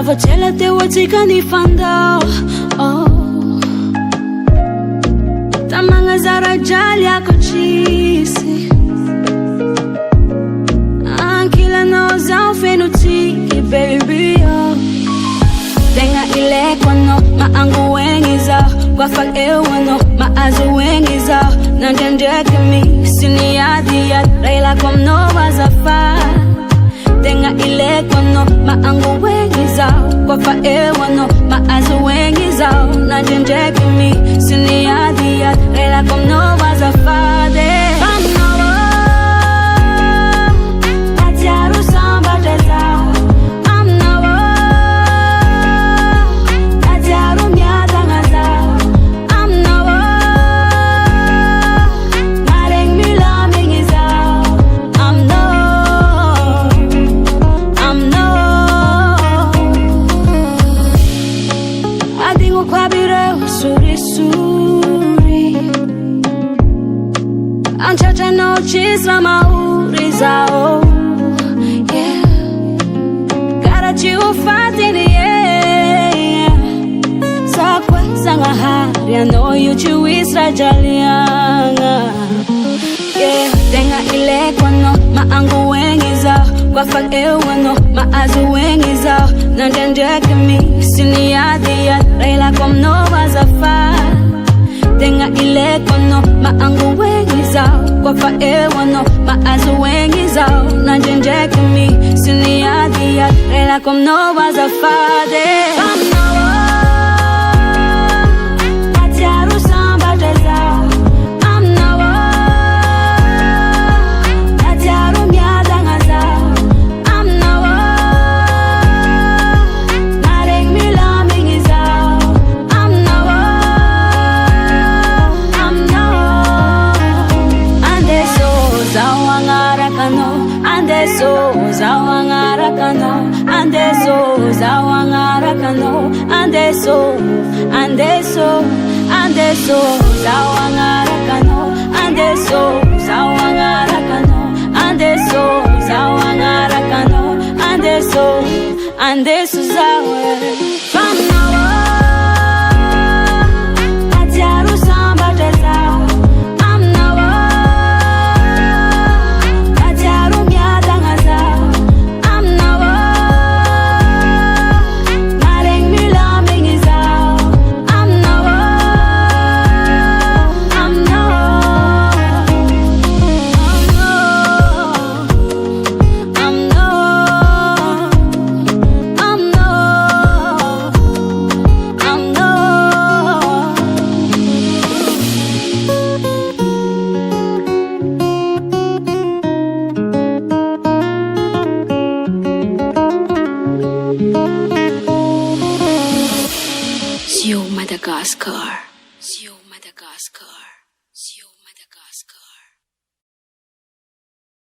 Avotela te watika ni fanda oh Tamanga zara jali ako chisi Ankila na ozao fenutiki baby oh Denga ile kwano maangu wengi zao Kwa fag ewano maazu wengi zao Nanjendeke mi sini yadi yad Reila kwa mnova zafa Denga ile kwano maangu wengi zao Kwa fag ewano maazu wengi zao Nanjendeke mi sini yadi yad Reila kwa mnova zafa Anchacha no chisla mauri zao yeah Karachi ufatini yeah Sakwe sanga hari I know you chuisra jalianga yeah Denga ile kwano maangu wengi zao Kwa fag ewano maazu wengi zao Nanjendeke mi sini yadi yad Reila kwa mnova zafa Denga ile kono maangu wengi zao Kwa fa ewano maazu wengi zao Nanjendeke mi sini yadi yad Reila kwa mnova zafade Atiaru samba jazao Andeso, zawangarakano Andeso, zawangarakano Andeso, zawangarakano Andeso, zawe Fanawa Atiaru samba jazao Madagascar.